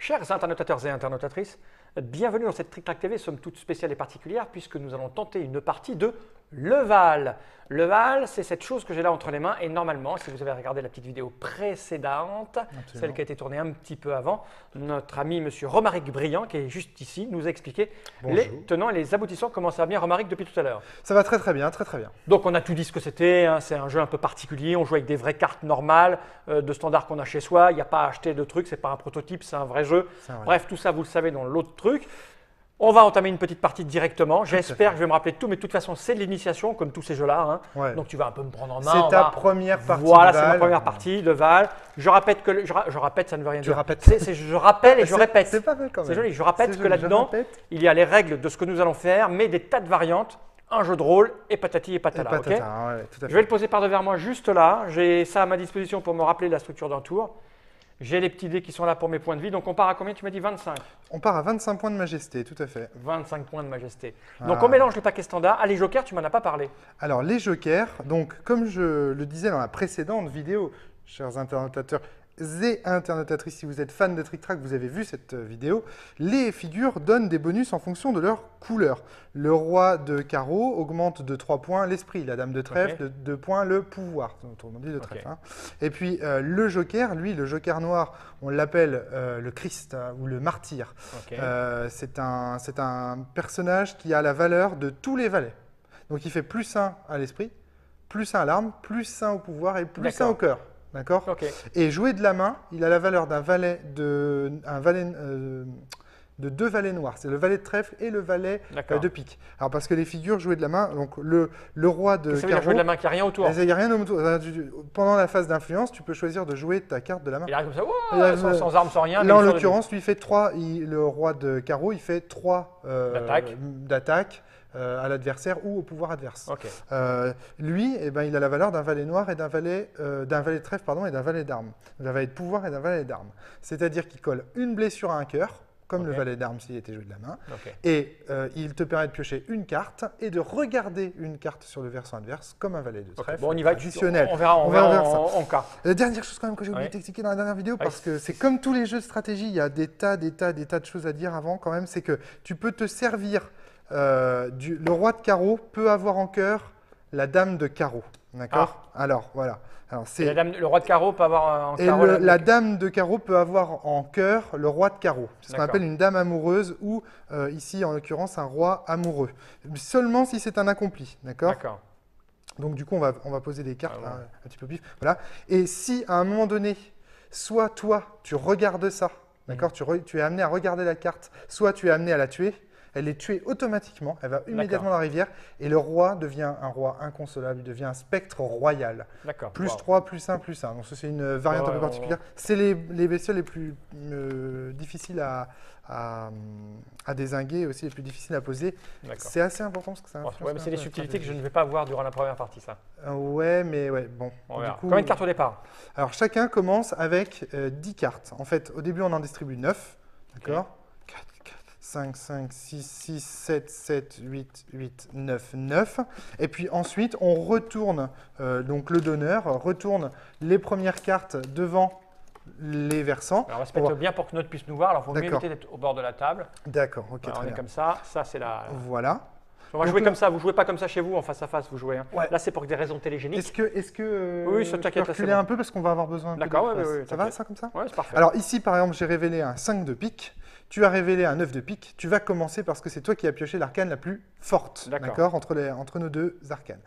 Chers internautateurs et internautatrices, bienvenue dans cette Tric Trac TV, somme toute spéciale et particulière puisque nous allons tenter une partie de Leval. Leval, c'est cette chose que j'ai là entre les mains et normalement, si vous avez regardé la petite vidéo précédente, celle qui a été tournée un petit peu avant, notre ami monsieur Romaric Briand, qui est juste ici, nous a expliqué les tenants et les aboutissants. Comment ça va bien, Romaric, depuis tout à l'heure? Ça va très bien, très bien. Donc on a tout dit ce que c'était, hein. C'est un jeu un peu particulier, on joue avec des vraies cartes normales, de standard qu'on a chez soi, il n'y a pas à acheter de trucs, c'est pas un prototype, c'est un vrai jeu. Bref, tout ça vous le savez dans l'autre truc. On va entamer une petite partie directement. J'espère que je vais me rappeler de tout, mais de toute façon, c'est de l'initiation, comme tous ces jeux-là. Hein. Ouais. Donc tu vas un peu me prendre en main. C'est ta première partie. Voilà, c'est ma première partie de Val. Je répète que je répète, ça ne veut rien dire. Je rappelle et je répète. C'est pas mal quand même. C'est joli. Je répète que là-dedans, il y a les règles de ce que nous allons faire, mais des tas de variantes. Un jeu de rôle et patati et patala. Ouais, Ok. tout à fait. Je vais le poser par devers moi juste là. J'ai ça à ma disposition pour me rappeler la structure d'un tour. J'ai les petits dés qui sont là pour mes points de vie. Donc on part à combien? Tu m'as dit 25. On part à 25 points de majesté, tout à fait. 25 points de majesté. Donc on mélange le paquet standard. Ah, les jokers, tu m'en as pas parlé. Alors les jokers, donc comme je le disais dans la précédente vidéo, chers internautateurs et internautatrices, si vous êtes fan de Tric Trac, vous avez vu cette vidéo, les figures donnent des bonus en fonction de leur couleur. Le roi de carreau augmente de 3 points l'esprit, la dame de trèfle de 2 points le pouvoir, autrement dit le trèfle. Hein. Et puis le joker, lui, le joker noir, on l'appelle le Christ ou le martyr. C'est un personnage qui a la valeur de tous les valets. Donc il fait +1 à l'esprit, +1 à l'arme, +1 au pouvoir et +1 au cœur. D'accord. Et jouer de la main, il a la valeur d'un valet de 2 valets noirs. C'est le valet de trèfle et le valet de pique. Alors parce que les figures jouées de la main, donc le roi de carreau. Ça veut dire jouer de la main, qu'il n'y a rien autour. Il n'y a rien autour. Pendant la phase d'influence, tu peux choisir de jouer ta carte de la main. Il arrive comme ça, sans arme, sans rien. Là en l'occurrence, lui fait 3. Le roi de carreau, il fait 3 d'attaque. À l'adversaire ou au pouvoir adverse. Lui, eh ben, il a la valeur d'un valet noir et d'un valet de trèfle et d'un valet d'armes. D'un valet de pouvoir et d'un valet d'armes. C'est-à-dire qu'il colle une blessure à un cœur, comme le valet d'armes s'il était joué de la main, et il te permet de piocher une carte et de regarder une carte sur le versant adverse, comme un valet de trèfle bon, on y va additionnel. On verra en cas. La dernière chose quand même que j'ai oublié de t'expliquer dans la dernière vidéo, parce que c'est comme tous les jeux de stratégie, il y a des tas de choses à dire avant quand même, c'est que tu peux te servir. Le roi de carreau peut avoir en cœur la dame de carreau. D'accord. Alors, voilà. Alors, le roi de carreau peut avoir en carreau. La dame de carreau peut avoir en cœur le roi de carreau. C'est ce qu'on appelle une dame amoureuse ou, ici, en l'occurrence, un roi amoureux. Seulement si c'est un accompli. D'accord. Donc, du coup, on va poser des cartes un petit peu pif. Voilà. Et si, à un moment donné, soit toi, tu regardes ça, d'accord, tu es amené à regarder la carte, soit tu es amené à la tuer, elle est tuée automatiquement, elle va immédiatement dans la rivière et le roi devient un roi inconsolable, il devient un spectre royal. Plus 3, +1, +1. Donc c'est une variante un peu particulière. C'est les bestioles les plus difficiles à dézinguer, aussi les plus difficiles à poser. C'est assez important parce que ça influence. Mais c'est des subtilités que je ne vais pas voir durant la première partie, ça. Bon. Combien de cartes au départ? Alors chacun commence avec 10 cartes. En fait, au début on en distribue 9. D'accord. 5, 6, 6, 7, 8, 9. Et puis ensuite, on retourne, donc le donneur retourne les premières cartes devant les versants. Alors on va se mettre bien pour que notre puisse nous voir. Alors il faut mieux éviter d'être au bord de la table. D'accord, ok. On est comme ça. Ça, c'est la. Voilà. On va jouer comme ça. Vous ne jouez pas comme ça chez vous, en face à face, vous jouez. Hein. Là, c'est pour des raisons télégéniques. Est-ce que oui, ça t'inquiète. Reculer un peu parce qu'on va avoir besoin de D'accord, ça va, ça, comme ça? Ouais, c'est parfait. Alors ici, par exemple, j'ai révélé un 5 de pique. Tu as révélé un 9 de pique, tu vas commencer parce que c'est toi qui as pioché l'arcane la plus forte, d'accord, entre nos deux arcanes.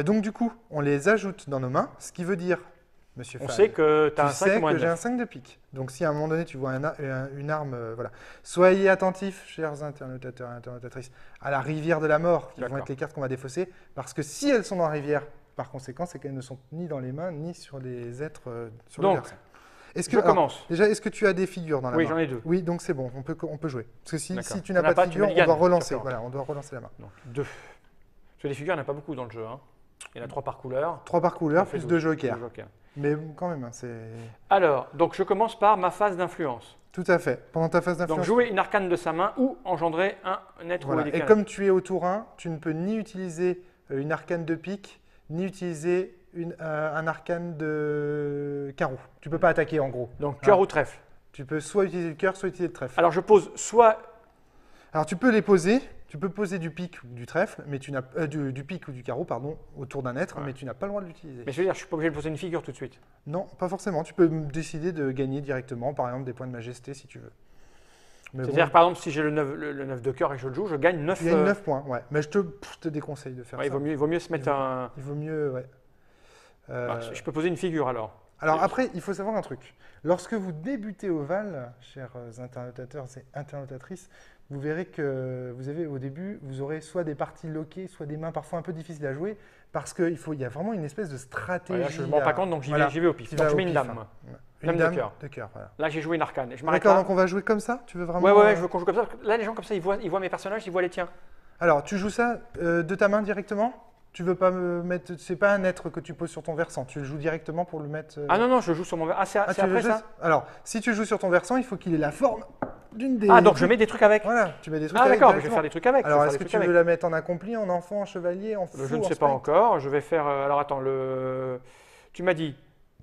Donc du coup, on les ajoute dans nos mains, ce qui veut dire, monsieur Fall, sait que tu as un 5 que j'ai un 5 de pique. Donc si à un moment donné tu vois une arme, voilà. Soyez attentifs, chers internautateurs et internautatrices, à la rivière de la mort, qui vont être les cartes qu'on va défausser, parce que si elles sont dans la rivière, par conséquent, c'est qu'elles ne sont ni dans les mains, ni sur les êtres sur le versant. Je commence. Déjà, est-ce que tu as des figures dans la main? Oui, j'en ai 2. Oui, donc c'est bon, on peut jouer. Parce que si tu n'as pas de figure, on doit relancer. Voilà, on doit relancer la main. Donc 2. Sur les figures, il n'y en a pas beaucoup dans le jeu. Hein. Il y en a 3 par couleur. 3 par couleur, plus 2 jokers. Mais quand même, c'est… Alors, donc je commence par ma phase d'influence. Tout à fait. Pendant ta phase d'influence… Donc jouer une arcane de sa main ou engendrer un être ou Et comme tu es au tour 1, tu ne peux ni utiliser une arcane de pique, ni utiliser un arcane de carreau. Tu ne peux pas attaquer en gros. Donc cœur ou trèfle? Tu peux soit utiliser le cœur, soit utiliser le trèfle. Alors je pose soit... Alors tu peux les poser, tu peux poser du pic ou du trèfle, mais tu n'as du pic ou du carreau, pardon, autour d'un être, mais tu n'as pas le droit de l'utiliser. Mais je veux dire, je suis pas obligé de poser une figure tout de suite. Non, pas forcément. Tu peux décider de gagner directement, par exemple, des points de majesté si tu veux. C'est-à-dire, par exemple, si j'ai le 9 de cœur et que je le joue, je gagne 9... Il y a 9 points, ouais. Mais je te déconseille de faire ça. Il vaut mieux se mettre un... Il vaut mieux, ouais. Je peux poser une figure alors. Alors après, il faut savoir un truc. Lorsque vous débutez au Val, chers internotateurs et internotatrices, vous verrez que vous avez au début, vous aurez soit des parties loquées, soit des mains parfois un peu difficiles à jouer, parce qu'il y a vraiment une espèce de stratégie. Là, je ne me rends pas compte, donc j'y vais au pif. Donc je mets une dame. Une dame de cœur. Voilà. Là, j'ai joué une arcane. Et je m'arrête D'accord, là. donc on va jouer comme ça? Tu veux vraiment? Ouais, je veux qu'on joue comme ça. Là, les gens comme ça, ils voient mes personnages, ils voient les tiens. Alors, tu joues ça de ta main directement? Tu veux pas me mettre. C'est pas un être que tu poses sur ton versant. Tu le joues directement pour le mettre. Ah non, je joue sur mon versant. Ah, c'est après ça? Alors, si tu joues sur ton versant, il faut qu'il ait la forme d'une des. Ah, donc je mets des trucs avec. Voilà, tu mets des trucs avec. Ah, d'accord, je vais faire des trucs avec. Alors, est-ce que tu veux la mettre en accompli, en enfant, en chevalier, en fou? Je ne sais pas encore. Je vais faire. Alors, attends, tu m'as dit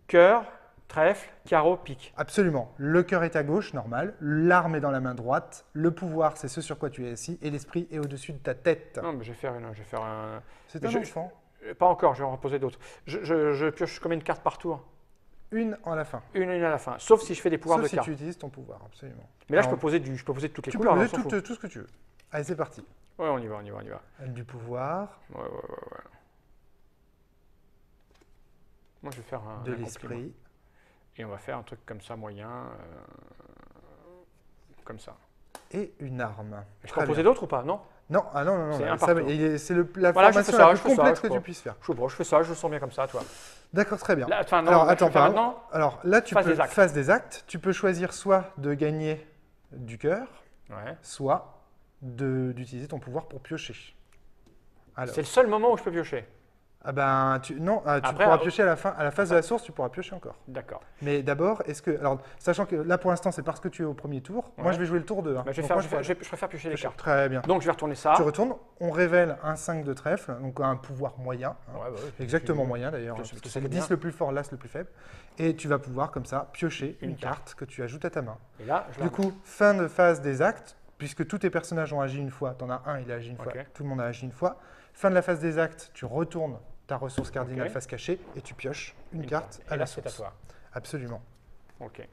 cœur, trèfle, carreau, pique. Absolument. Le cœur est à gauche, normal. L'arme est dans la main droite. Le pouvoir, c'est ce sur quoi tu es assis. Et l'esprit est au-dessus de ta tête. Non, mais je vais faire un. C'est un enfant. Pas encore, je vais en reposer d'autres. Je pioche combien de cartes par tour? Une à la fin. Une à la fin. Sauf si je fais des pouvoirs de cartes. Sauf si tu utilises ton pouvoir, absolument. Mais là, je peux poser de toutes les couleurs. Tu peux poser tout ce que tu veux. Allez, c'est parti. Ouais, on y va. Du pouvoir. Ouais. Moi, je vais faire de l'esprit. Et on va faire un truc comme ça, moyen. Comme ça. Et une arme. Je peux en poser d'autres ou pas? Non? Non, c'est la voilà, formation la plus complète que tu puisses faire. Je fais ça, je le sens bien comme ça, toi. D'accord, très bien. Là, alors, attends, maintenant. Alors là, tu peux phase des actes. Tu peux choisir soit de gagner du cœur, soit d'utiliser ton pouvoir pour piocher. C'est le seul moment où je peux piocher. Ah ben, tu pourras piocher à la phase de la source, tu pourras piocher encore. D'accord. Mais d'abord, sachant que là pour l'instant c'est parce que tu es au premier tour, moi je vais jouer le tour 2. Hein. Je préfère piocher les cartes. Très bien. Donc je vais retourner ça. Tu retournes, on révèle un 5 de trèfle, donc un pouvoir moyen. Exactement moyen d'ailleurs, parce que c'est le 10 le plus fort, l'as le plus faible. Et tu vas pouvoir comme ça piocher une carte que tu ajoutes à ta main. Et là, du coup, fin de phase des actes, puisque tous tes personnages ont agi une fois, tu en as un, il a agi une fois, tout le monde a agi une fois. Fin de la phase des actes, tu retournes ta ressource cardinale face cachée et tu pioches une carte à la source. C'est à toi. Absolument. Ok.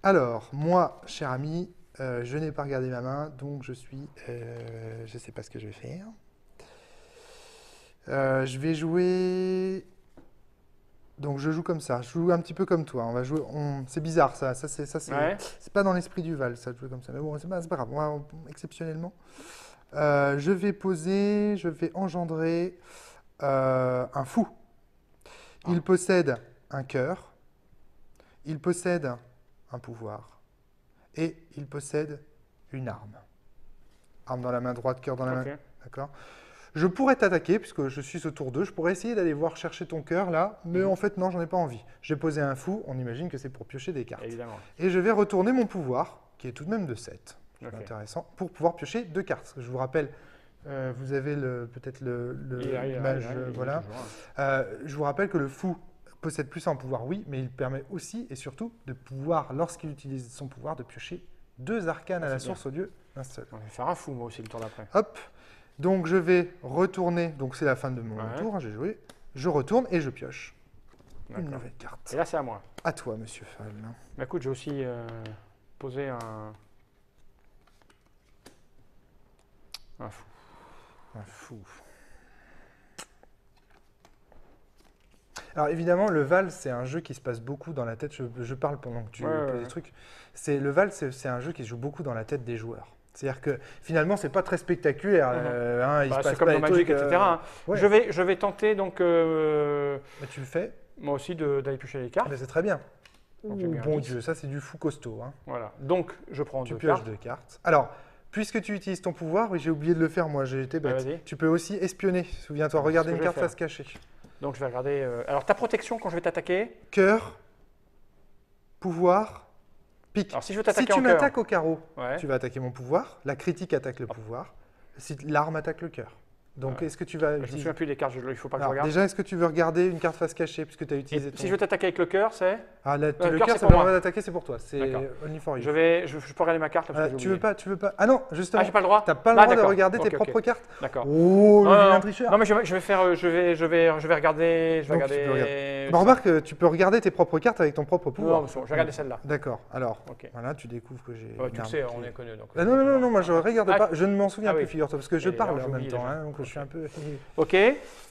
Alors, moi, cher ami, je n'ai pas regardé ma main, donc je ne sais pas ce que je vais faire. Je vais jouer... Donc, je joue comme ça. Je joue un petit peu comme toi. On va jouer... C'est bizarre, ça. C'est pas dans l'esprit du Val, ça, de jouer comme ça. Mais bon, c'est pas grave. Exceptionnellement. Je vais engendrer... un fou. Il possède un cœur, il possède un pouvoir et il possède une arme. Arme dans la main droite, cœur dans la main. D'accord. Je pourrais t'attaquer puisque je suis au tour 2. Je pourrais essayer d'aller voir chercher ton cœur là, mais en fait non, j'en ai pas envie. J'ai posé un fou, on imagine que c'est pour piocher des cartes. Évidemment. Et je vais retourner mon pouvoir, qui est tout de même de 7. C'est intéressant, pour pouvoir piocher 2 cartes. Je vous rappelle, vous avez peut-être l'image, voilà. Je vous rappelle que le fou possède plus un pouvoir, oui, mais il permet aussi et surtout de pouvoir, lorsqu'il utilise son pouvoir, de piocher 2 arcanes à la source au lieu d'un seul. On va faire un fou, moi aussi, le tour d'après. Hop, donc je vais retourner, donc c'est la fin de mon tour, j'ai joué. Je retourne et je pioche une nouvelle carte. Et là, c'est à moi. À toi, monsieur Fall. Bah, écoute, j'ai aussi posé un fou. Un fou. Alors évidemment, le Val, c'est un jeu qui se passe beaucoup dans la tête. Je parle pendant que tu fais des trucs. Le Val, c'est un jeu qui se joue beaucoup dans la tête des joueurs. C'est-à-dire que finalement, c'est pas très spectaculaire. C'est comme dans Magic, etc. Je vais tenter donc. Tu le fais. Moi aussi d'aller piocher les cartes. C'est très bien. Bon Dieu, ça c'est du fou costaud. Hein. Voilà. Donc je prends deux cartes. Alors. Puisque tu utilises ton pouvoir, oui, j'ai oublié de le faire, moi, j'ai été bête. Tu peux aussi espionner, souviens-toi, regarder une carte face cachée. Donc je vais regarder... Alors ta protection quand je vais t'attaquer? Cœur, pouvoir, pique. Alors si je veux t'attaquer tu m'attaques au carreau, tu vas attaquer mon pouvoir, la critique attaque le pouvoir, si l'arme attaque le cœur. Donc, est-ce que tu vas... Je me souviens plus des cartes, il ne faut pas que je regarde. Déjà, est-ce que tu veux regarder une carte face cachée puisque tu as utilisé ton... Si je veux t'attaquer avec le cœur, c'est... Ah, le cœur, cœur, ça permet d'attaquer, c'est pour toi. C'est only for you. Je peux regarder ma carte parce que tu veux pas... Ah non, justement. Ah, j'ai pas le droit. Tu n'as pas le droit de regarder tes propres cartes. D'accord. Oh, le vilain tricheur. Non, mais je vais regarder... Remarque, tu peux regarder tes propres cartes avec ton propre pouvoir. Non, je vais regarder celle-là. D'accord. Alors, voilà, tu découvres que j'ai... Tu le sais, on est connus. Non, moi je ne regarde pas. Je ne m'en souviens plus, figure-toi, parce que je parle en même temps. Donc je suis un peu... Ok,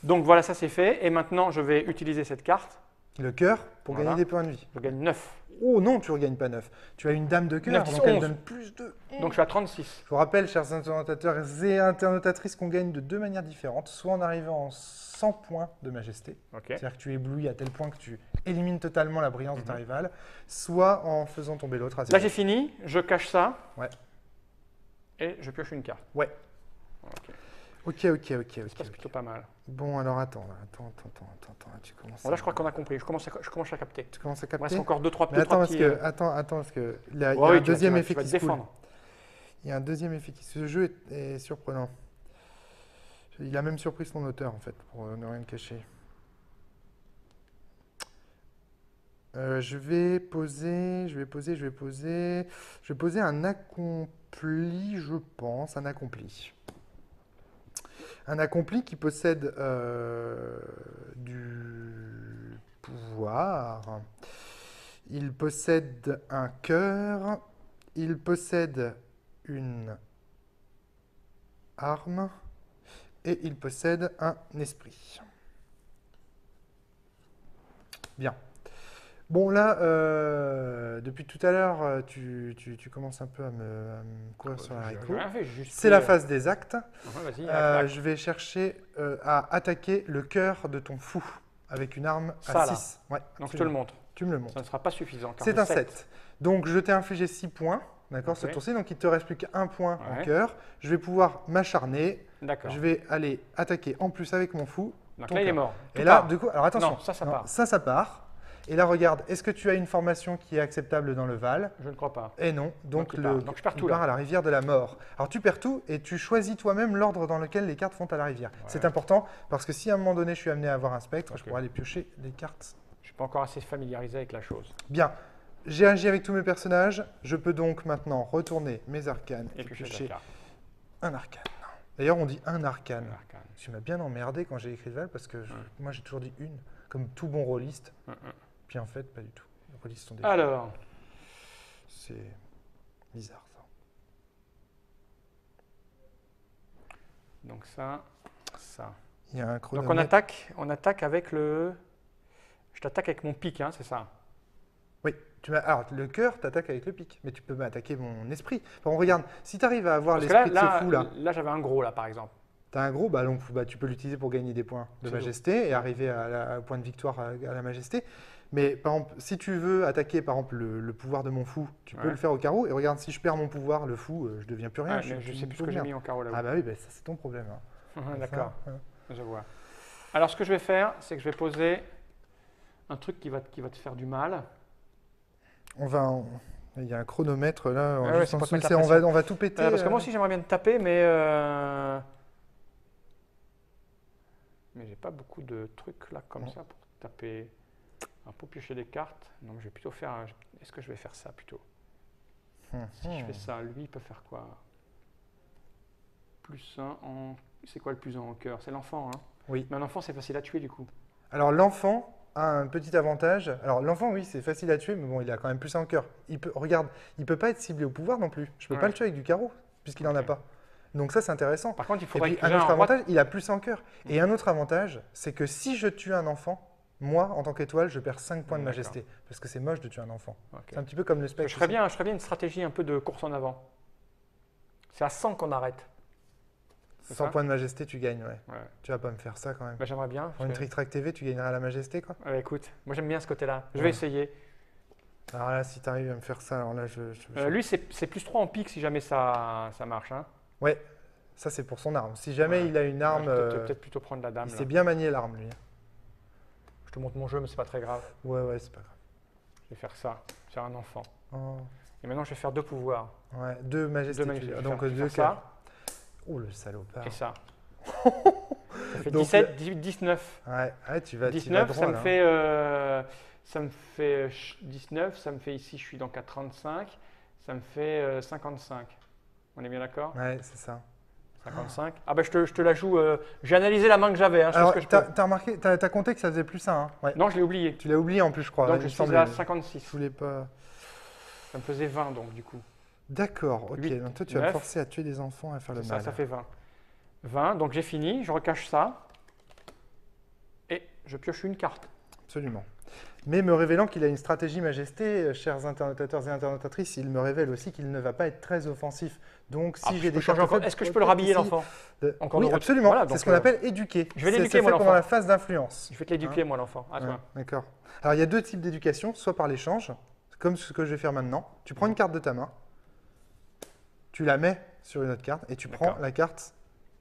donc voilà, ça c'est fait. Et maintenant, je vais utiliser cette carte. Le cœur pour gagner des points de vie. Je gagne 9. Oh non, tu ne regagnes pas 9. Tu as une dame de cœur, donc elle donne plus de... Donc je suis à 36. Je vous rappelle, chers internautateurs et internautatrices, qu'on gagne de deux manières différentes. Soit en arrivant en 100 points de majesté, c'est-à-dire que tu éblouis à tel point que tu élimines totalement la brillance de ta rivale, soit en faisant tomber l'autre à 0. Là j'ai fini, je cache ça. Ouais. Et je pioche une carte. Ouais. Ok. Ça passe plutôt pas mal. Bon, alors attends, tu commences. Là, je crois qu'on a compris. Je commence à capter. Tu commences à capter. Il reste encore 2-3 petits. Attends, parce que il y a un deuxième effet qui se coule. Il y a un deuxième effet qui ce jeu est surprenant. Il a même surpris son auteur en fait, pour ne rien cacher. Je vais poser un accompli, je pense, un accompli. Un accompli qui possède du pouvoir, il possède un cœur, il possède une arme et il possède un esprit. Bien. Bon, là, depuis tout à l'heure, tu commences un peu à me courir sur la haricot. C'est la phase des actes. Je vais chercher à attaquer le cœur de ton fou avec une arme à 6. Ouais, donc je te le montre. Tu me le montres. Ça ne sera pas suffisant. C'est un 7. Donc je t'ai infligé 6 points, d'accord, ce tour-ci. Donc il ne te reste plus qu'un point en cœur. Je vais pouvoir m'acharner. Je vais aller attaquer en plus avec mon fou. Donc là, il est mort. Et là, du coup, alors attention. Non, ça part. Ça part. Et là, regarde, est-ce que tu as une formation qui est acceptable dans le Val? Je ne crois pas. Et non, donc je perds tout là. À la rivière de la mort. Alors tu perds tout et tu choisis toi-même l'ordre dans lequel les cartes font à la rivière. C'est important parce que si à un moment donné je suis amené à avoir un spectre, je pourrais aller piocher les cartes. Je ne suis pas encore assez familiarisé avec la chose. Bien, j'ai agi avec tous mes personnages. Je peux donc maintenant retourner mes arcanes et piocher un arcane. D'ailleurs, on dit un arcane. Tu m'as bien emmerdé quand j'ai écrit le Val parce que moi j'ai toujours dit une, comme tout bon rôliste. Puis en fait, pas du tout. Les rôlistes sont des... Alors, c'est bizarre ça. Donc ça. Il y a un chronomètre. Donc on attaque avec le... Je t'attaque avec mon pic, hein, c'est ça? Oui. Alors, le cœur t'attaque avec le pic, mais tu peux m'attaquer mon esprit. Bon, regarde, si tu arrives à avoir l'esprit de ce fou là... Là, j'avais un gros là, par exemple. Tu as un gros, donc, tu peux l'utiliser pour gagner des points de majesté et arriver au point de victoire à la majesté. Mais par exemple, si tu veux attaquer par exemple le pouvoir de mon fou, tu peux le faire au carreau. Et regarde, si je perds mon pouvoir, le fou, je deviens plus rien. Je sais plus ce que j'ai mis en carreau là. Ah bah oui, ça c'est ton problème. D'accord, je vois. Alors ce que je vais faire, c'est que je vais poser un truc qui va te faire du mal. Il y a un chronomètre là. On va tout péter. Parce que moi aussi j'aimerais bien te taper, mais j'ai pas beaucoup de trucs là comme ça pour taper. Pour piocher des cartes, non, je vais plutôt faire. Est-ce que je vais faire ça plutôt? Si je fais ça, lui, il peut faire quoi? Plus 1 en. C'est quoi le plus 1 en cœur? C'est l'enfant, hein? Oui. Mais un enfant, c'est facile à tuer du coup. Alors, l'enfant a un petit avantage. Alors, l'enfant, oui, c'est facile à tuer, mais bon, il a quand même plus 1 en cœur. Regarde, il peut pas être ciblé au pouvoir non plus. Je peux pas le tuer avec du carreau, puisqu'il en a pas. Donc, ça, c'est intéressant. Par contre, il faudrait un autre avantage, il a plus 1 en cœur. Et un autre avantage, c'est que si je tue un enfant, moi, en tant qu'étoile, je perds 5 points de majesté. Parce que c'est moche de tuer un enfant. C'est un petit peu comme le spectre. Je ferais bien une stratégie un peu de course en avant. C'est à 100 qu'on arrête. 100 points de majesté, tu gagnes, ouais. Tu vas pas me faire ça quand même. J'aimerais bien. Pour une Trick Track TV, tu gagneras la majesté, quoi. Écoute, moi j'aime bien ce côté-là. Je vais essayer. Alors là, si tu arrives à me faire ça, alors là, lui, c'est plus 3 en pique si jamais ça marche. Hein. Ouais, ça c'est pour son arme. Si jamais il a une arme. Peut-être plutôt prendre la dame. Il sait bien manier l'arme, lui. Je te montre mon jeu, mais c'est pas très grave. Ouais, c'est pas grave. Je vais faire ça, faire un enfant. Oh. Et maintenant, je vais faire 2 pouvoirs. Ouais, 2 majestés. Donc 2 ça. Oh, le salopard. Et ça. Ça fait 17, 18, 19. Ouais, tu vas 19, droit, ça me là. fait, 19, ça me fait ici, je suis donc à 35, ça me fait 55. On est bien d'accord? Ouais, c'est ça. 55. Ah bah je te la joue, j'ai analysé la main que j'avais, hein, je fais ce Alors, que je tu peux. as remarqué, tu as compté que ça faisait plus ça, hein? Ouais. Non, je l'ai oublié. Tu l'as oublié en plus, je crois. Donc il je me suis semblait. à Je 56. voulais pas. Ça me faisait 20 donc du coup. D'accord, ok. 8, Donc toi, tu vas me 9. forcer à tuer des enfants et à faire le mal. Ça fait 20. 20, donc j'ai fini, je recache ça. Et je pioche une carte. Absolument. Mais me révélant qu'il a une stratégie majesté, chers internotateurs et internotatrices, il me révèle aussi qu'il ne va pas être très offensif. Donc si j'ai des cartes faibles, est-ce que je peux le rhabiller ici, l'enfant? Oui, absolument. Voilà, c'est ce qu'on appelle éduquer. Je vais l'éduquer, Ça se moi, fait pendant l'enfant. la phase d'influence. Je vais te l'éduquer, moi, l'enfant. À toi. D'accord. Alors il y a deux types d'éducation, soit par l'échange, comme ce que je vais faire maintenant. Tu prends une carte de ta main, tu la mets sur une autre carte et tu prends la carte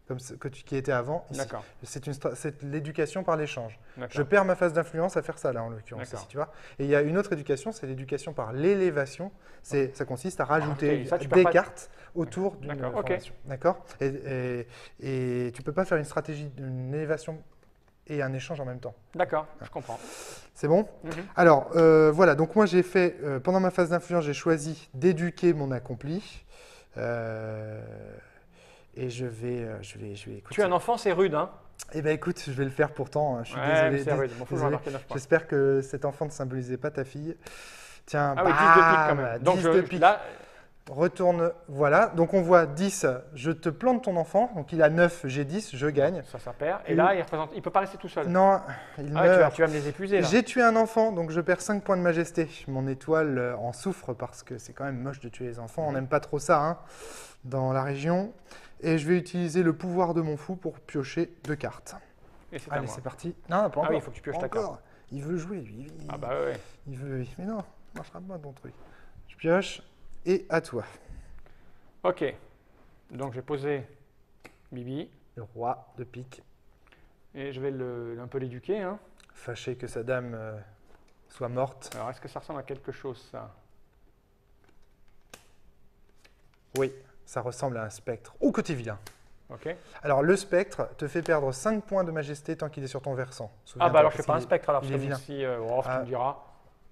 comme qui était avant ici. D'accord. C'est l'éducation par l'échange. D'accord. Je perds ma phase d'influence à faire ça, là, en l'occurrence, ici, tu vois. Et il y a une autre éducation, c'est l'éducation par l'élévation. Ça consiste à rajouter des cartes autour d'une formation. D'accord. Et tu ne peux pas faire une stratégie d'une élévation et un échange en même temps. D'accord, je comprends. C'est bon? Alors, voilà. Donc, moi, j'ai fait, pendant ma phase d'influence, j'ai choisi d'éduquer mon accompli. Et je vais écouter. Tu es un enfant, c'est rude, hein? Eh bien, écoute, je vais le faire pourtant. Je suis désolé. C'est rude. Désolé. J'espère que cet enfant ne symbolisait pas ta fille. Tiens, ah oui, 10 de pique quand même. Donc, 10 de pique. Là... Retourne, voilà. Donc, on voit 10, je te plante ton enfant. Donc, il a 9, j'ai 10, je gagne. Ça perd. Et là, il ne peut pas rester tout seul. Non, il meurt. Tu vas me les épuiser, là. J'ai tué un enfant, donc je perds 5 points de majesté. Mon étoile en souffre parce que c'est quand même moche de tuer les enfants. On n'aime pas trop ça, hein, dans la région. Et je vais utiliser le pouvoir de mon fou pour piocher 2 cartes. Allez, c'est parti. Non, pas encore. Ah oui, il faut que tu pioches ta carte. Il veut jouer, lui. Ah bah ouais. Il veut. Mais non, ça ne marchera pas ton truc. Je pioche et à toi. Ok. Donc j'ai posé Bibi. Le roi de pique. Et je vais un peu l'éduquer. Hein. Fâché que sa dame soit morte. Alors est-ce que ça ressemble à quelque chose, ça? Oui. Ça ressemble à un spectre. Ou côté vilain. Ok. Alors, le spectre te fait perdre 5 points de majesté tant qu'il est sur ton versant. Ah bah alors je ne fais pas un spectre alors, il est vilain. Ici, tu me diras.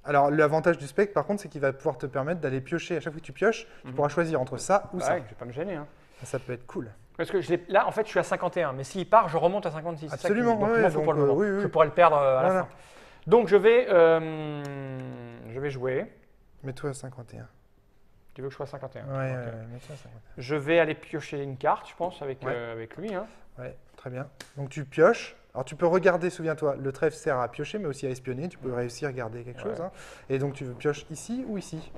Alors, l'avantage du spectre, par contre, c'est qu'il va pouvoir te permettre d'aller piocher. À chaque fois que tu pioches, tu pourras choisir entre ça ou ça. Ouais, je ne vais pas me gêner. Hein. Ça peut être cool. Parce que là, en fait, je suis à 51. Mais s'il part, je remonte à 56. Absolument. Donc, pour le moment. Je pourrais le perdre à la fin. Donc, je vais jouer. Mets-toi à 51. Tu veux que je sois à 51? Ouais, mets-toi à 51. Je vais aller piocher une carte, je pense, avec lui. Hein. Ouais, très bien. Donc, tu pioches. Alors, tu peux regarder, souviens-toi, le trèfle sert à piocher, mais aussi à espionner. Tu peux réussir à garder quelque chose. Hein. Et donc, tu pioches ici ou ici?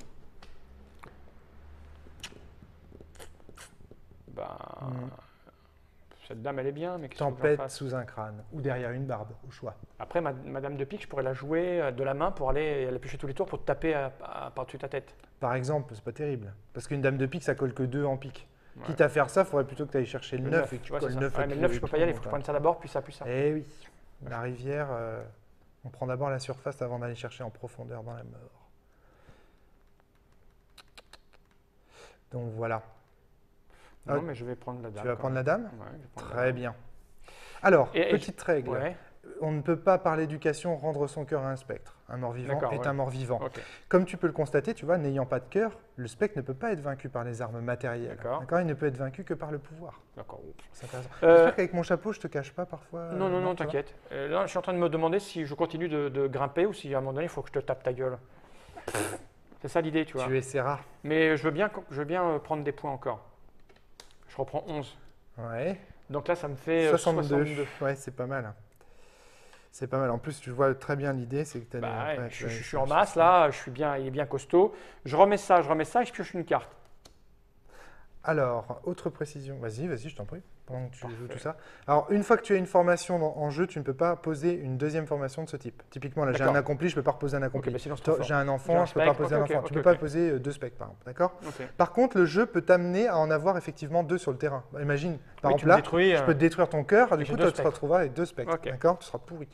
Cette dame, elle est bien, mais Tempête sous un crâne ou derrière une barbe, au choix. Après, madame de pique, je pourrais la jouer de la main pour aller la piocher tous les tours pour te taper par-dessus ta tête. Par exemple, c'est pas terrible. Parce qu'une dame de pique, ça colle que 2 en pique. Ouais. Quitte à faire ça, il faudrait plutôt que tu ailles chercher le 9 et que tu colles le 9. Mais le 9, je peux pas y aller, il faut que je prenne ça d'abord, puis ça. Eh oui, la rivière, on prend d'abord la surface avant d'aller chercher en profondeur dans la mort. Donc voilà. Non, mais je vais prendre la dame. Tu vas prendre la dame? Ouais, Très bien. Alors, petite règle. Ouais. On ne peut pas, par l'éducation, rendre son cœur à un spectre. Un mort-vivant est un mort-vivant. Okay. Comme tu peux le constater, tu vois, n'ayant pas de cœur, le spectre ne peut pas être vaincu par les armes matérielles. D'accord. Il ne peut être vaincu que par le pouvoir. D'accord. J'espère qu'avec mon chapeau, je ne te cache pas parfois. Non, t'inquiète. Là, je suis en train de me demander si je continue de grimper ou si à un moment donné, il faut que je te tape ta gueule. C'est ça l'idée, tu vois. Tu essaieras. Mais je veux bien prendre des points encore. Je reprends 11. Ouais. Donc là, ça me fait 62. Ouais, c'est pas mal. C'est pas mal. En plus, tu vois très bien l'idée, c'est que tu as je suis en masse là, il est bien costaud. Je remets ça et je pioche une carte. Alors, autre précision. Vas-y, je t'en prie, pendant que tu joues tout ça. Alors, une fois que tu as une formation en jeu, tu ne peux pas poser une deuxième formation de ce type. Typiquement, là, j'ai un accompli, je ne peux pas reposer un accompli. J'ai un enfant, je ne peux pas poser un enfant. Tu ne peux pas poser 2 specs, par exemple. D'accord. Par contre, le jeu peut t'amener à en avoir effectivement 2 sur le terrain. Imagine, Par exemple, là, je peux te détruire ton cœur, du coup, tu te retrouveras avec 2 spectres. Okay. D'accord? Tu seras pourri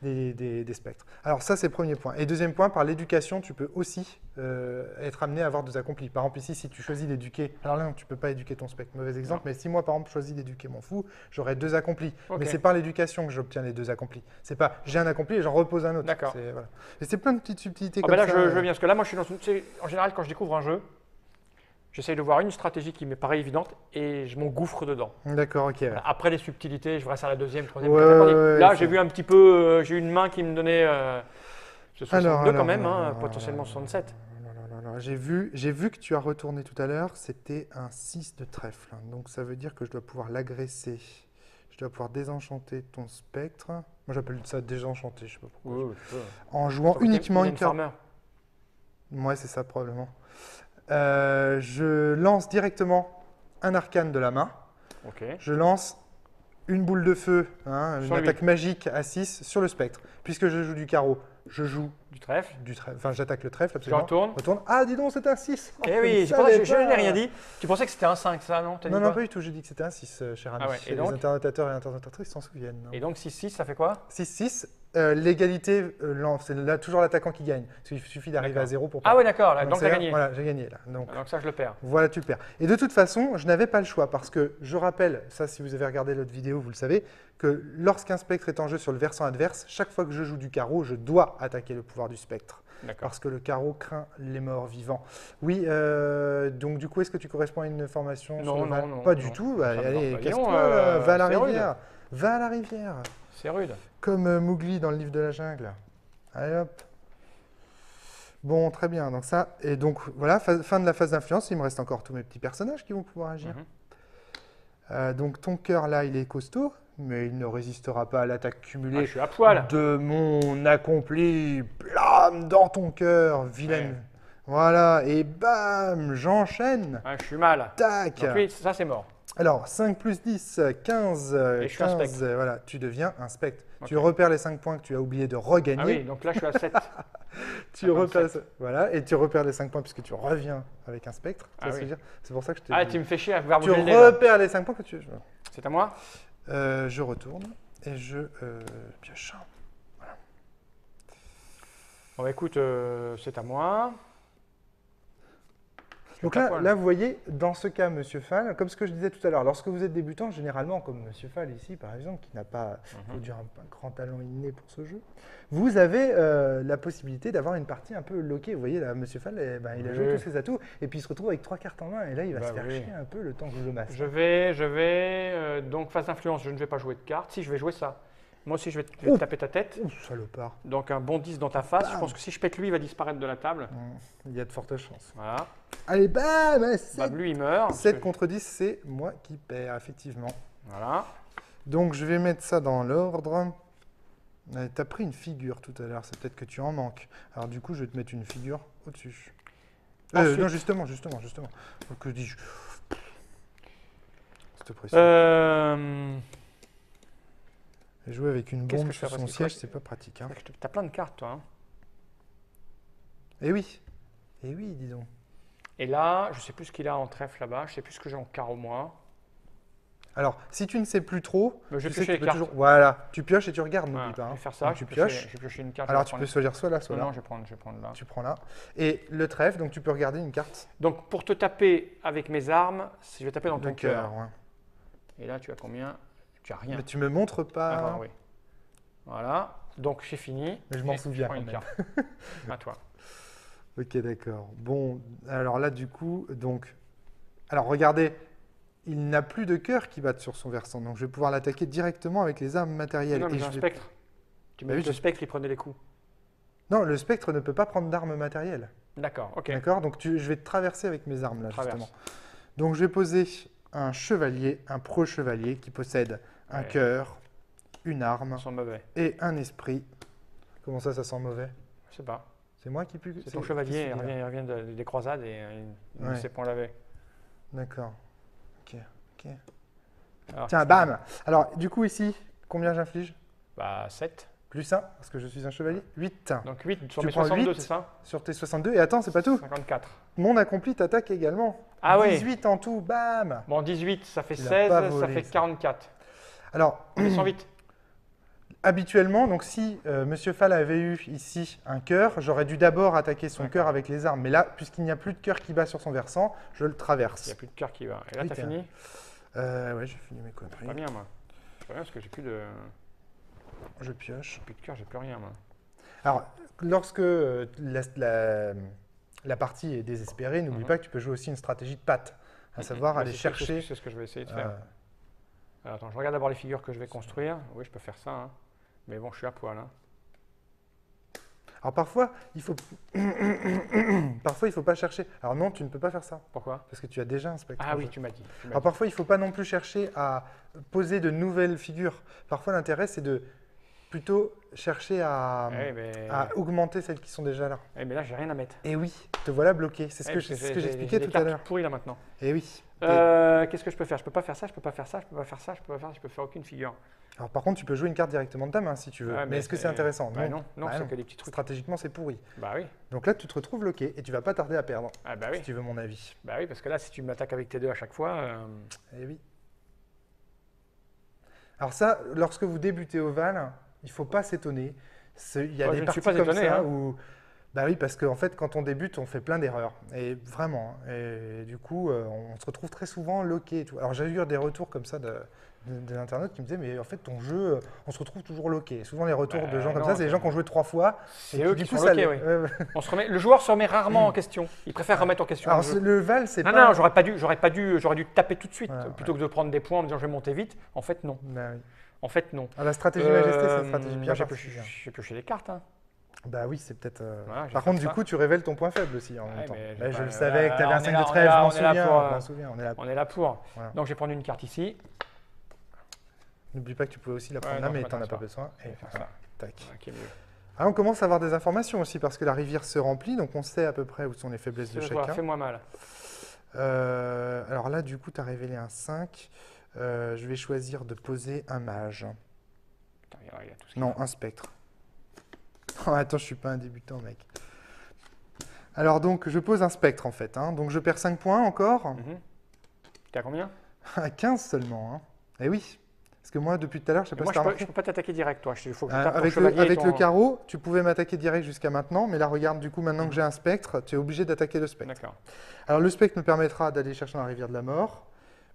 des spectres. Alors ça, c'est le premier point. Et deuxième point, par l'éducation, tu peux aussi être amené à avoir 2 accomplis. Par exemple, ici, si tu choisis d'éduquer, alors là, tu ne peux pas éduquer ton spectre, mauvais exemple, mais si moi, par exemple, je choisis d'éduquer mon fou, j'aurai 2 accomplis. Okay. Mais c'est par l'éducation que j'obtiens les 2 accomplis. C'est pas j'ai un accompli et j'en repose un autre. D'accord. Voilà. Et c'est plein de petites subtilités comme là, ça. Je viens, parce que là, moi, je suis dans une... En général, quand je découvre un jeu, j'essaye de voir une stratégie qui me paraît évidente et je m'engouffre dedans. D'accord, ok. Voilà. Après les subtilités, je reste à la deuxième, troisième, quatrième. Là, j'ai vu un petit peu, j'ai eu une main qui me donnait 62 quand même, potentiellement 67. J'ai vu que tu as retourné tout à l'heure, c'était un 6 de trèfle. Donc ça veut dire que je dois pouvoir l'agresser. Je dois pouvoir désenchanter ton spectre. Moi, j'appelle ça désenchanter, je sais pas pourquoi. En jouant uniquement une carte. Ouais, c'est ça probablement. Je lance directement un arcane de la main. Okay. Je lance une boule de feu, une attaque magique à 6 sur le spectre. Puisque je joue du carreau, je joue du trèfle. Enfin, j'attaque le trèfle, absolument. Je retourne. Ah, dis donc, c'était un 6. Eh oui, je n'ai rien dit. Tu pensais que c'était un 5, ça, non? Non, pas du tout. J'ai dit que c'était un 6, cher ami. Et les internatateurs et internatatrices s'en souviennent. Et donc, 6-6, ça fait quoi? 6-6. L'égalité, c'est toujours l'attaquant qui gagne. Il suffit d'arriver à 0 pour Ah oui, d'accord, donc tu as gagné. Voilà, j'ai gagné là. Donc ça, je le perds. Voilà, tu le perds. Et de toute façon, je n'avais pas le choix parce que je rappelle, ça si vous avez regardé l'autre vidéo, vous le savez, que lorsqu'un spectre est en jeu sur le versant adverse, chaque fois que je joue du carreau, je dois attaquer le pouvoir du spectre. Parce que le carreau craint les morts vivants. Oui, donc du coup, est-ce que tu corresponds à une formation sur le Val? Non, pas du tout. Allez, casse-toi, va à la rivière. Va à la rivière. C'est rude. Comme Mowgli dans le livre de la jungle. Allez hop. Bon, très bien. Donc ça, et donc voilà, fin de la phase d'influence. Il me reste encore tous mes petits personnages qui vont pouvoir agir. Donc ton cœur là, il est costaud, mais il ne résistera pas à l'attaque cumulée je suis à poil. de mon accompli. Blam dans ton cœur, vilaine. Ouais. Voilà, et bam, j'enchaîne. Je suis mal. Tac. Donc oui, ça c'est mort. Alors, 5 plus 10, 15, et je suis un spectre. Voilà, tu deviens un spectre. Okay. Tu repères les 5 points que tu as oublié de regagner. Ah oui, donc là je suis à 7. Tu repères, voilà, et tu repères les 5 points puisque tu reviens avec un spectre. C'est pour ça que je t'ai dit. Tu me fais chier à voir Tu repères les 5 points que tu... C'est à moi? Je retourne et je pioche. Voilà. Bon, écoute, c'est à moi. Donc là, vous voyez, dans ce cas, Monsieur Fall, comme ce que je disais tout à l'heure, lorsque vous êtes débutant, généralement, comme Monsieur Fall ici, par exemple, qui n'a pas un grand talent inné pour ce jeu, vous avez la possibilité d'avoir une partie un peu loquée. Vous voyez, là, Monsieur Fall, il a joué tous ses atouts, et puis il se retrouve avec 3 cartes en main, et là, il va se faire chier un peu le temps que je le masse. Je vais donc, phase d'influence, je ne vais pas jouer de cartes. Si, je vais jouer ça. Moi aussi, je vais te taper ta tête. Salopard. Donc, un bon 10 dans ta face. Je pense que si je pète lui, il va disparaître de la table. Il y a de fortes chances. Voilà. Allez, bam, lui, il meurt. 7 contre 10, c'est moi qui perds, effectivement. Voilà. Donc, je vais mettre ça dans l'ordre. Tu as pris une figure tout à l'heure, c'est peut-être que tu en manques. Alors, du coup, je vais te mettre une figure au-dessus. Non, justement. Que dis-je? S'il te plaît. Jouer avec une bombe sur son siège, c'est pas pratique. Hein. T'as plein de cartes, toi. Hein. Eh oui, dis donc. Et là, je sais plus ce qu'il a en trèfle là-bas, je sais plus ce que j'ai en carreau moi. Alors, si tu ne sais plus trop, je vais piocher les cartes. Voilà, tu pioches et tu regardes, n'oublie pas. Je vais faire ça, tu pioches. Je vais piocher une carte. Alors, tu peux choisir soit là, soit là. Non, je vais prendre là. Tu prends là. Et le trèfle, donc tu peux regarder une carte. Donc, pour te taper avec mes armes, je vais taper dans ton cœur. Ouais. Et là, tu as combien? Tu as rien. Mais tu me montres pas. Oui. Voilà. Donc, j'ai fini. Mais je m'en souviens. Prends une carte. À toi. Ok, d'accord. Bon, alors là, du coup, alors regardez, il n'a plus de cœur qui battent sur son versant, donc je vais pouvoir l'attaquer directement avec les armes matérielles. Non, mais j'ai un spectre. Tu m'as dit que le spectre, il prenait les coups. Non, le spectre ne peut pas prendre d'armes matérielles. D'accord, ok. D'accord, donc je vais te traverser avec mes armes là, justement. Donc je vais poser un chevalier, un pro-chevalier qui possède un cœur, une arme et un esprit. Comment ça sent mauvais? Je sais pas. C'est moi qui pue. C'est ton chevalier, il revient des croisades et il ne sait pas laver. D'accord. Ok. Alors, tiens, bam. Alors, du coup, ici, combien j'inflige? 7. Plus 1, parce que je suis un chevalier. 8. Donc 8 sur Tu mes prends 62, 8 c'est ça? Sur tes 62. Et attends, c'est pas tout. 54. Mon accompli t'attaque également. Ah oui. 18 en tout, bam. Bon, 18, ça fait Tu l'as 16, pas ça volé, fait ça. 44. Alors, Descends vite. habituellement, donc si Monsieur Fall avait eu ici un cœur, j'aurais dû d'abord attaquer son cœur avec les armes. Mais là, puisqu'il n'y a plus de cœur qui bat sur son versant, je le Il traverse. n'y a plus de cœur qui va. Et là, Oui, t'as fini? Ouais, j'ai fini mes conneries. Pas bien, moi. Pas bien parce que j'ai plus de... Je pioche. Plus de cœur, j'ai plus rien, moi. Alors, lorsque la partie est désespérée, n'oublie pas que tu peux jouer aussi une stratégie de patte, à savoir aller chercher. C'est ce que je vais essayer de faire. Alors, attends, je regarde d'abord les figures que je vais construire. Oui, je peux faire ça, hein. Mais bon, je suis à poil, hein. Alors parfois, il faut pas chercher. Alors non, tu ne peux pas faire ça, Pourquoi? parce que tu as déjà un spectre. Ah en oui, jeu. tu m'as dit. Alors parfois, il ne faut pas non plus chercher à poser de nouvelles figures. Parfois, l'intérêt, c'est de plutôt chercher à augmenter celles qui sont déjà là. Mais là, j'ai rien à mettre. Et oui, te voilà bloqué. C'est ce que j'expliquais tout à l'heure. Pourri là maintenant. Et oui. Qu'est-ce que je peux faire? Je peux pas faire ça, je peux pas faire ça, je peux pas faire ça, je peux pas faire, je peux faire aucune figure. Alors par contre, tu peux jouer une carte directement de ta main si tu veux. Ouais, mais est-ce que c'est intéressant? Non, c'est que des petits trucs. Stratégiquement, c'est pourri. Bah oui. Donc là, tu te retrouves bloqué et tu vas pas tarder à perdre. Ah bah oui. Si tu veux mon avis. Bah oui, parce que là, si tu m'attaques avec tes deux à chaque fois. Eh oui. Alors ça, lorsque vous débutez Oval, il ne faut pas s'étonner. Il y a des parties comme ça où... Bah oui, parce qu'en fait, quand on débute, on fait plein d'erreurs. Et vraiment. Et du coup, on se retrouve très souvent loqué et tout. Alors j'ai eu des retours comme ça des internautes qui me disaient, mais en fait, ton jeu, on se retrouve toujours loqué. Souvent, les retours de gens comme ça, c'est les gens qui ont joué 3 fois. C'est eux qui sont loqués, oui. Le joueur se remet rarement en question. Il préfère remettre en question. Alors le Val, c'est pas... Non, j'aurais dû taper tout de suite plutôt que de prendre des points en me disant je vais monter vite. En fait, non. Bah oui. En fait, non. Ah, la stratégie majesté, c'est une stratégie bien particulière. J'ai pioché les cartes. Hein. Bah oui, c'est peut-être... Voilà, par contre, du coup, tu révèles ton point faible aussi en même temps. Là, je le savais que tu avais un 5 de trèfle, je m'en souviens. On est là pour. Voilà. Donc, je vais prendre une carte ici. N'oublie pas que tu pouvais aussi la prendre là, mais tu n'en as pas besoin. Et voilà, tac. Okay, alors, on commence à avoir des informations aussi, parce que la rivière se remplit, donc on sait à peu près où sont les faiblesses de chacun. Fais-moi mal. Alors là, du coup, tu as révélé un 5. Je vais choisir de poser un mage. Non, un spectre. Oh, attends, je suis pas un débutant, mec. Alors donc, je pose un spectre en fait. Hein. Donc je perds 5 points encore. T'as combien? À 15 seulement. Hein. Eh oui. Parce que moi, depuis tout à l'heure, je sais pas si t'as remarqué. Je peux pas t'attaquer direct, toi. Il faut que je tape avec le carreau, tu pouvais m'attaquer direct jusqu'à maintenant. Mais là, regarde, du coup, maintenant que j'ai un spectre, tu es obligé d'attaquer le spectre. D'accord. Alors le spectre me permettra d'aller chercher dans la rivière de la mort.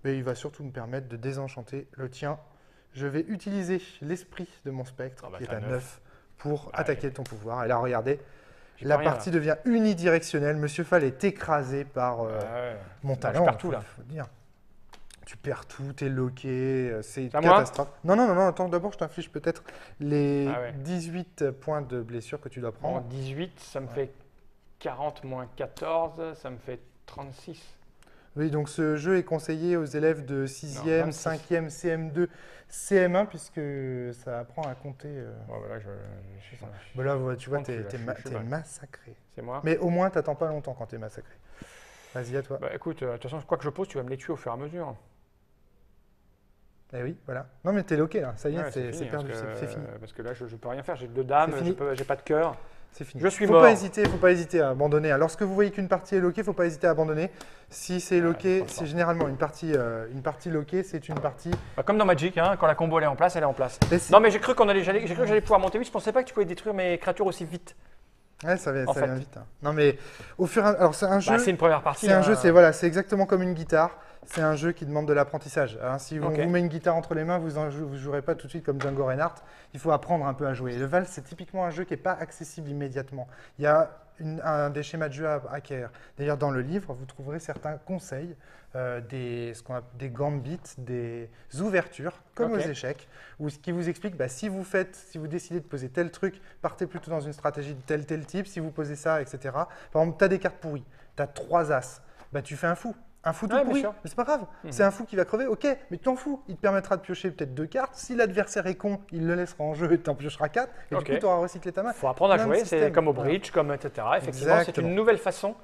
Mais il va surtout me permettre de désenchanter le tien. Je vais utiliser l'esprit de mon spectre, qui est à 9. Pour attaquer ton pouvoir. Et là, regardez, la partie devient unidirectionnelle. Monsieur Fall est écrasé par mon talent. Je perds tout, là. Faut dire. Tu perds tout, t'es loqué, c'est catastrophe. Non, attends, d'abord, je t'inflige peut-être les 18 points de blessure que tu dois prendre. Bon, 18, ça me fait 40 moins 14, ça me fait 36. Oui, donc ce jeu est conseillé aux élèves de 6e, 5e, CM2, CM1, puisque ça apprend à compter. Là, tu vois, t'es massacré. C'est moi. Mais au moins, t'attends pas longtemps quand t'es massacré. Vas-y, à toi. Bah écoute, de toute façon, quoi que je pose, tu vas me les tuer au fur et à mesure. Eh oui, voilà. Non, mais t'es loqué, là. Ça y est, c'est perdu, c'est fini. Parce que là, je peux rien faire. J'ai 2 dames, j'ai pas de cœur. C'est fini. Je suis mort. Faut pas hésiter à abandonner. Lorsque vous voyez qu'une partie est loquée, il ne faut pas hésiter à abandonner. Si c'est loqué, c'est généralement une partie loquée, c'est une partie… Comme dans Magic, hein, quand la combo elle est en place, elle est en place. Non, mais j'ai cru que j'allais pouvoir monter vite. Je ne pensais pas que tu pouvais détruire mes créatures aussi vite. Ouais, ça vient vite. Hein. Non, mais au fur et à mesure… Alors, c'est un jeu… c'est une première partie. C'est un jeu, c'est exactement comme une guitare. C'est un jeu qui demande de l'apprentissage. Si on vous met une guitare entre les mains, vous ne jouerez pas tout de suite comme Django Reinhardt. Il faut apprendre un peu à jouer. Le Val, c'est typiquement un jeu qui n'est pas accessible immédiatement. Il y a des schémas de jeu à acquérir. D'ailleurs, dans le livre, vous trouverez certains conseils, des gambits, des ouvertures, comme aux échecs, où ce qui vous explique, si vous décidez de poser tel truc, partez plutôt dans une stratégie de tel type. Si vous posez ça, etc. Par exemple, tu as des cartes pourries, tu as 3 as, tu fais un fou. Un fou tout pourri, mais c'est pas grave. C'est un fou qui va crever, ok, mais t'en fous. Il te permettra de piocher peut-être 2 cartes. Si l'adversaire est con, il le laissera en jeu et t'en piocheras 4. Et du coup, tu auras recyclé ta main. Il faut apprendre à jouer, c'est comme au bridge, comme etc. Effectivement, c'est une nouvelle façon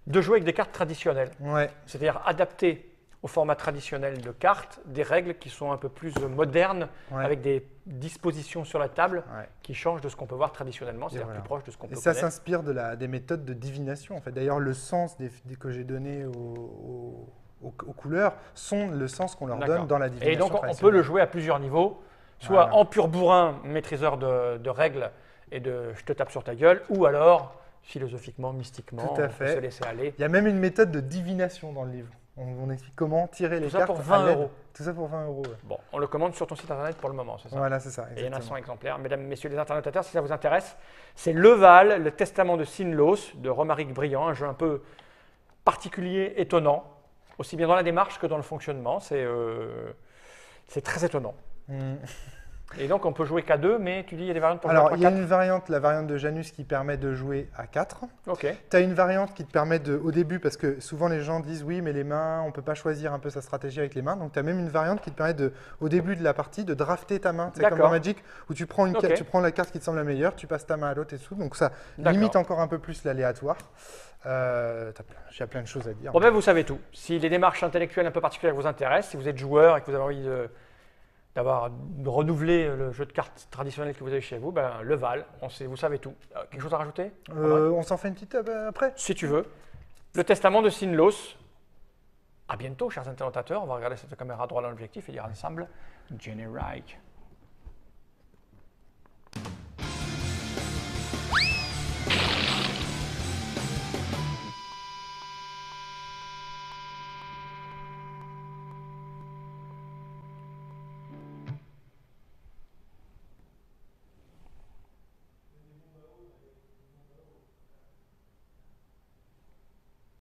de jouer avec des cartes traditionnelles. Ouais. C'est-à-dire adapter au format traditionnel de carte, des règles qui sont un peu plus modernes, avec des dispositions sur la table qui changent de ce qu'on peut voir traditionnellement, c'est-à-dire plus proche de ce qu'on peut connaître. Et ça s'inspire des méthodes de divination. En fait. D'ailleurs, le sens que j'ai donné aux couleurs sont le sens qu'on leur donne dans la divination. Et donc, on peut le jouer à plusieurs niveaux, soit en pur bourrin, maîtriseur de règles et de je te tape sur ta gueule, ou alors philosophiquement, mystiquement, Tout à fait. se laisser aller. Il y a même une méthode de divination dans le livre. On explique comment tirer les cartes. Tout ça pour 20 €. Tout ça pour 20 €. Ouais. Bon, on le commande sur ton site internet pour le moment, c'est ça? Voilà, c'est ça. Exactement. Et il y en a 100 exemplaires. Mesdames, messieurs les internautateurs, si ça vous intéresse, c'est Leval, le testament de Sinlos, de Romaric Briand, un jeu un peu particulier, étonnant, aussi bien dans la démarche que dans le fonctionnement. C'est très étonnant. Et donc, on peut jouer qu'à 2, mais tu dis qu'il y a des variantes pour jouer à 4. Alors, il y a une variante, la variante de Janus, qui permet de jouer à 4. Ok. Tu as une variante qui te permet au début, parce que souvent les gens disent oui, mais les mains, on ne peut pas choisir un peu sa stratégie avec les mains. Donc, tu as même une variante qui te permet au début de la partie de drafter ta main. C'est comme dans Magic, où tu prends tu prends la carte qui te semble la meilleure, tu passes ta main à l'autre et tout. Donc, ça limite encore un peu plus l'aléatoire. J'ai plein de choses à dire. Bon, ben, vous savez tout. Si les démarches intellectuelles un peu particulières vous intéressent, si vous êtes joueur et que vous avez envie de renouveler le jeu de cartes traditionnel que vous avez chez vous, ben, Leval, vous savez tout. Quelque chose à rajouter? On s'en fait une petite après? Si tu veux. Le testament de Sinlos. À bientôt, chers internautateurs. On va regarder cette caméra droit dans l'objectif et dire ensemble, Jenny Reich.